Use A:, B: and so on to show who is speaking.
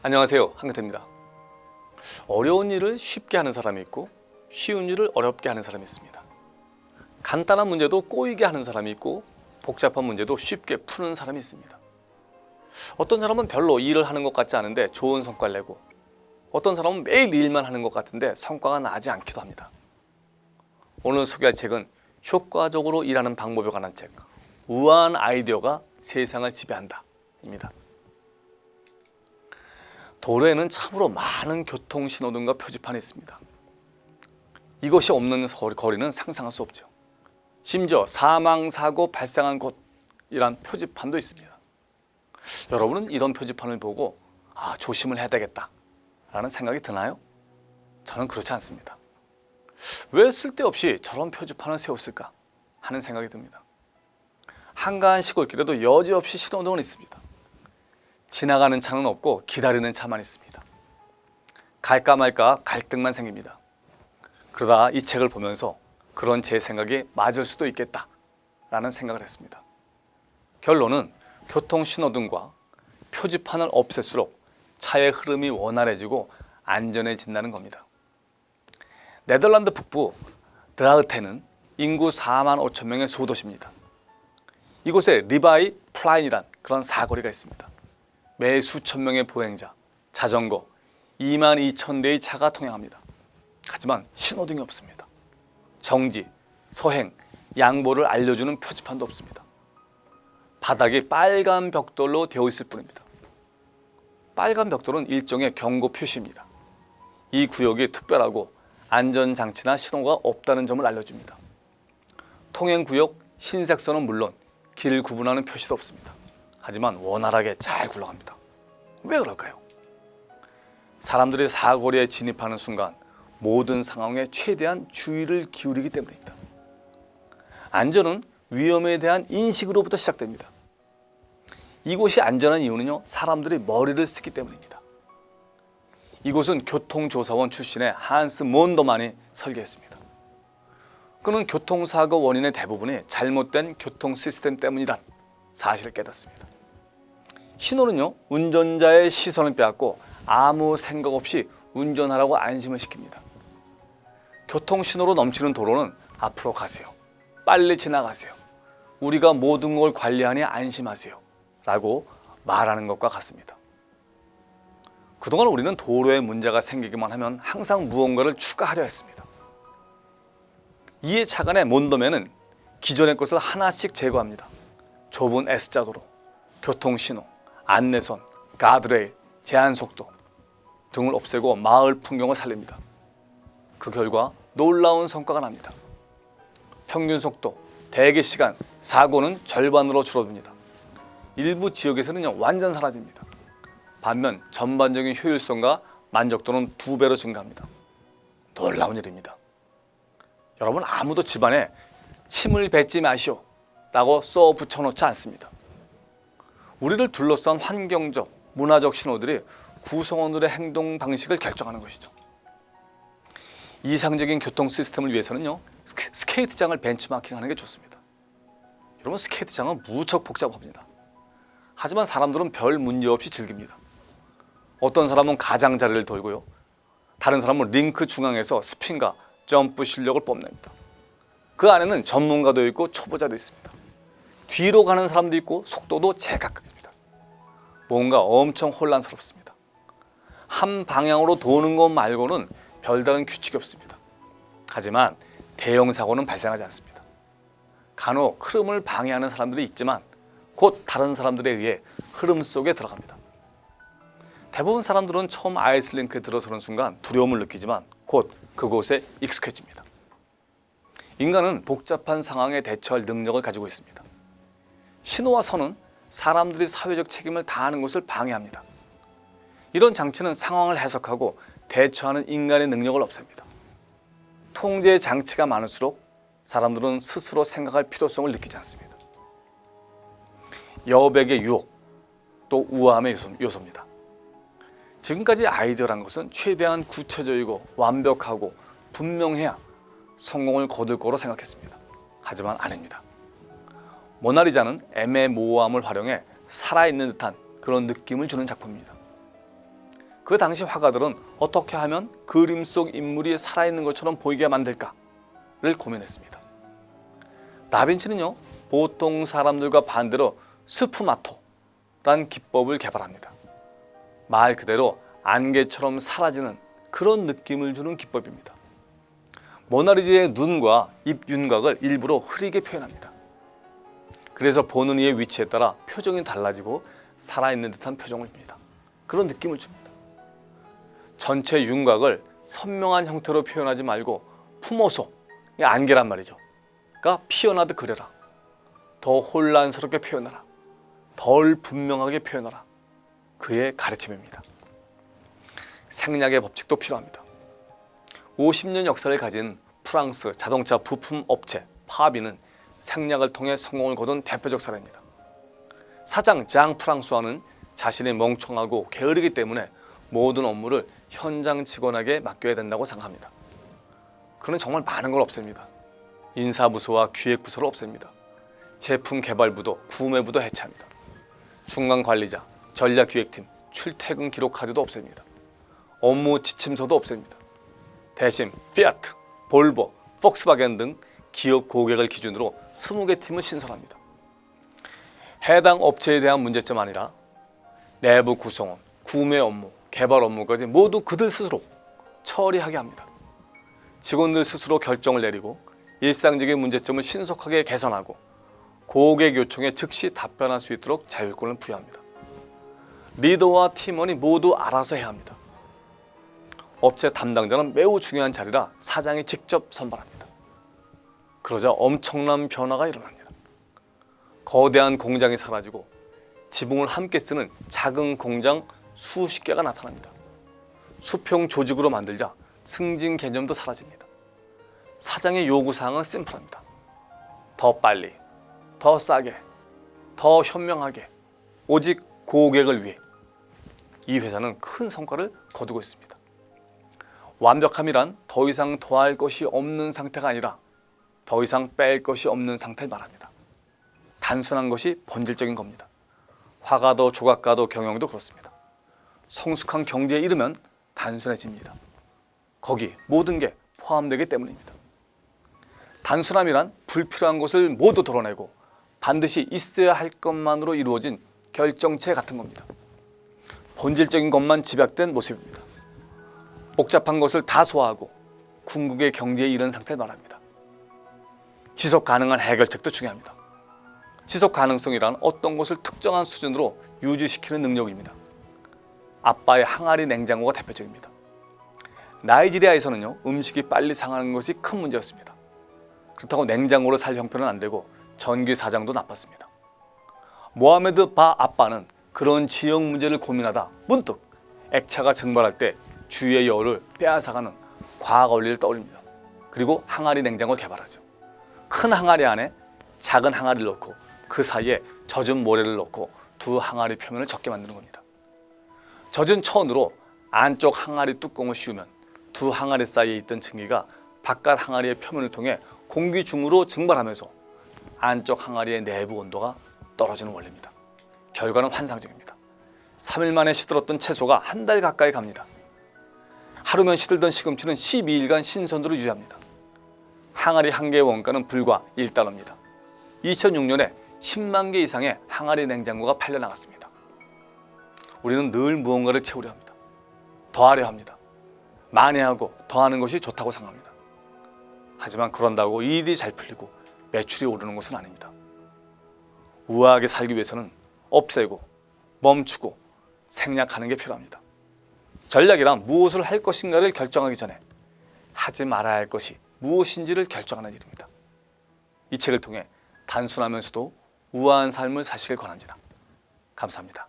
A: 안녕하세요, 한근태입니다. 어려운 일을 쉽게 하는 사람이 있고 쉬운 일을 어렵게 하는 사람이 있습니다. 간단한 문제도 꼬이게 하는 사람이 있고 복잡한 문제도 쉽게 푸는 사람이 있습니다. 어떤 사람은 별로 일을 하는 것 같지 않은데 좋은 성과를 내고, 어떤 사람은 매일 일만 하는 것 같은데 성과가 나지 않기도 합니다. 오늘 소개할 책은 효과적으로 일하는 방법에 관한 책, 우아한 아이디어가 세상을 지배한다 입니다. 도로에는 참으로 많은 교통신호등과 표지판이 있습니다. 이것이 없는 거리는 상상할 수 없죠. 심지어 사망사고 발생한 곳이란 표지판도 있습니다. 여러분은 이런 표지판을 보고 조심을 해야 되겠다 라는 생각이 드나요? 저는 그렇지 않습니다. 왜 쓸데없이 저런 표지판을 세웠을까 하는 생각이 듭니다. 한가한 시골길에도 여지없이 신호등은 있습니다. 지나가는 차는 없고 기다리는 차만 있습니다. 갈까 말까 갈등만 생깁니다. 그러다 이 책을 보면서 그런 제 생각이 맞을 수도 있겠다 라는 생각을 했습니다. 결론은 교통신호등과 표지판을 없앨수록 차의 흐름이 원활해지고 안전해진다는 겁니다. 네덜란드 북부 드라흐텐은 인구 4만 5천 명의 소도시입니다. 이곳에 리바이 플라인이란 그런 사거리가 있습니다. 매 수천 명의 보행자, 자전거, 2만 2천 대의 차가 통행합니다. 하지만 신호등이 없습니다. 정지, 서행, 양보를 알려주는 표지판도 없습니다. 바닥이 빨간 벽돌로 되어 있을 뿐입니다. 빨간 벽돌은 일종의 경고 표시입니다. 이 구역이 특별하고 안전장치나 신호가 없다는 점을 알려줍니다. 통행구역 흰색선은 물론 길 구분하는 표시도 없습니다. 하지만 원활하게 잘 굴러갑니다. 왜 그럴까요? 사람들이 사거리에 진입하는 순간 모든 상황에 최대한 주의를 기울이기 때문입니다. 안전은 위험에 대한 인식으로부터 시작됩니다. 이곳이 안전한 이유는요, 사람들이 머리를 쓰기 때문입니다. 이곳은 교통조사원 출신의 한스 몬더만이 설계했습니다. 그는 교통사고 원인의 대부분이 잘못된 교통 시스템 때문이란 사실을 깨닫습니다. 신호는요, 운전자의 시선을 빼앗고 아무 생각 없이 운전하라고 안심을 시킵니다. 교통신호로 넘치는 도로는 앞으로 가세요, 빨리 지나가세요, 우리가 모든 걸 관리하니 안심하세요 라고 말하는 것과 같습니다. 그동안 우리는 도로에 문제가 생기기만 하면 항상 무언가를 추가하려 했습니다. 이에 착안해 몬더맨은 기존의 것을 하나씩 제거합니다. 좁은 S자도로, 교통신호, 안내선, 가드레일, 제한속도 등을 없애고 마을 풍경을 살립니다. 그 결과 놀라운 성과가 납니다. 평균속도, 대기시간, 사고는 절반으로 줄어듭니다. 일부 지역에서는 완전 사라집니다. 반면 전반적인 효율성과 만족도는 2배로 증가합니다. 놀라운 일입니다. 여러분, 아무도 집안에 침을 뱉지 마시오 라고 써 붙여놓지 않습니다. 우리를 둘러싼 환경적, 문화적 신호들이 구성원들의 행동 방식을 결정하는 것이죠. 이상적인 교통 시스템을 위해서는요, 스케이트장을 벤치마킹하는 게 좋습니다. 여러분, 스케이트장은 무척 복잡합니다. 하지만 사람들은 별 문제 없이 즐깁니다. 어떤 사람은 가장자리를 돌고요, 다른 사람은 링크 중앙에서 스핀과 점프 실력을 뽐냅니다. 그 안에는 전문가도 있고 초보자도 있습니다. 뒤로 가는 사람도 있고 속도도 제각각입니다. 뭔가 엄청 혼란스럽습니다. 한 방향으로 도는 것 말고는 별다른 규칙이 없습니다. 하지만 대형 사고는 발생하지 않습니다. 간혹 흐름을 방해하는 사람들이 있지만 곧 다른 사람들에 의해 흐름 속에 들어갑니다. 대부분 사람들은 처음 아이스링크에 들어서는 순간 두려움을 느끼지만 곧 그곳에 익숙해집니다. 인간은 복잡한 상황에 대처할 능력을 가지고 있습니다. 신호와 선은 사람들이 사회적 책임을 다하는 것을 방해합니다. 이런 장치는 상황을 해석하고 대처하는 인간의 능력을 없앱니다. 통제 장치가 많을수록 사람들은 스스로 생각할 필요성을 느끼지 않습니다. 여백의 유혹, 또 우아함의 요소입니다. 지금까지 아이디어란 것은 최대한 구체적이고 완벽하고 분명해야 성공을 거둘 거로 생각했습니다. 하지만 아닙니다. 모나리자는 애매모호함을 활용해 살아있는 듯한 그런 느낌을 주는 작품입니다. 그 당시 화가들은 어떻게 하면 그림 속 인물이 살아있는 것처럼 보이게 만들까를 고민했습니다. 다빈치는요, 보통 사람들과 반대로 스푸마토란 기법을 개발합니다. 말 그대로 안개처럼 사라지는 그런 느낌을 주는 기법입니다. 모나리자의 눈과 입 윤곽을 일부러 흐리게 표현합니다. 그래서 보는 이의 위치에 따라 표정이 달라지고 살아있는 듯한 표정을 줍니다. 그런 느낌을 줍니다. 전체 윤곽을 선명한 형태로 표현하지 말고 품어서, 안개란 말이죠. 그러니까 피어나듯 그려라. 더 혼란스럽게 표현하라. 덜 분명하게 표현하라. 그의 가르침입니다. 생략의 법칙도 필요합니다. 50년 역사를 가진 프랑스 자동차 부품 업체 파비는 생략을 통해 성공을 거둔 대표적 사례입니다. 사장 장 프랑수아는 자신이 멍청하고 게으르기 때문에 모든 업무를 현장 직원에게 맡겨야 된다고 생각합니다. 그는 정말 많은 걸 없앱니다. 인사부서와 기획부서를 없앱니다. 제품 개발부도 구매부도 해체합니다. 중간관리자, 전략기획팀, 출퇴근 기록 카드도 없앱니다. 업무 지침서도 없앱니다. 대신 피아트, 볼보, 폭스바겐 등 기업 고객을 기준으로 20개 팀을 신설합니다. 해당 업체에 대한 문제점 아니라 내부 구성원, 구매 업무, 개발 업무까지 모두 그들 스스로 처리하게 합니다. 직원들 스스로 결정을 내리고 일상적인 문제점을 신속하게 개선하고 고객 요청에 즉시 답변할 수 있도록 자율권을 부여합니다. 리더와 팀원이 모두 알아서 해야 합니다. 업체 담당자는 매우 중요한 자리라 사장이 직접 선발합니다. 그러자 엄청난 변화가 일어납니다. 거대한 공장이 사라지고 지붕을 함께 쓰는 작은 공장 수십 개가 나타납니다. 수평 조직으로 만들자 승진 개념도 사라집니다. 사장의 요구사항은 심플합니다. 더 빨리, 더 싸게, 더 현명하게, 오직 고객을 위해. 이 회사는 큰 성과를 거두고 있습니다. 완벽함이란 더 이상 더할 것이 없는 상태가 아니라 더 이상 뺄 것이 없는 상태를 말합니다. 단순한 것이 본질적인 겁니다. 화가도 조각가도 경영도 그렇습니다. 성숙한 경지에 이르면 단순해집니다. 거기 모든 게 포함되기 때문입니다. 단순함이란 불필요한 것을 모두 덜어내고 반드시 있어야 할 것만으로 이루어진 결정체 같은 겁니다. 본질적인 것만 집약된 모습입니다. 복잡한 것을 다 소화하고 궁극의 경지에 이른 상태를 말합니다. 지속 가능한 해결책도 중요합니다. 지속 가능성이란 어떤 것을 특정한 수준으로 유지시키는 능력입니다. 아빠의 항아리 냉장고가 대표적입니다. 나이지리아에서는요, 음식이 빨리 상하는 것이 큰 문제였습니다. 그렇다고 냉장고를 살 형편은 안 되고 전기 사장도 나빴습니다. 모하메드 바 아빠는 그런 지역 문제를 고민하다 문득 액차가 증발할 때 주위의 열을 빼앗아가는 과학 원리를 떠올립니다. 그리고 항아리 냉장고를 개발하죠. 큰 항아리 안에 작은 항아리를 넣고 그 사이에 젖은 모래를 넣고 두 항아리 표면을 적게 만드는 겁니다. 젖은 천으로 안쪽 항아리 뚜껑을 씌우면 두 항아리 사이에 있던 증기가 바깥 항아리의 표면을 통해 공기 중으로 증발하면서 안쪽 항아리의 내부 온도가 떨어지는 원리입니다. 결과는 환상적입니다. 3일 만에 시들었던 채소가 한 달 가까이 갑니다. 하루면 시들던 시금치는 12일간 신선도를 유지합니다. 항아리 한 개의 원가는 불과 1달러입니다. 2006년에 10만 개 이상의 항아리 냉장고가 팔려나갔습니다. 우리는 늘 무언가를 채우려 합니다. 더하려 합니다. 많이 하고 더하는 것이 좋다고 생각합니다. 하지만 그런다고 일이 잘 풀리고 매출이 오르는 것은 아닙니다. 우아하게 살기 위해서는 없애고 멈추고 생략하는 게 필요합니다. 전략이란 무엇을 할 것인가를 결정하기 전에 하지 말아야 할 것이 무엇인지를 결정하는 일입니다. 이 책을 통해 단순하면서도 우아한 삶을 사시길 권합니다. 감사합니다.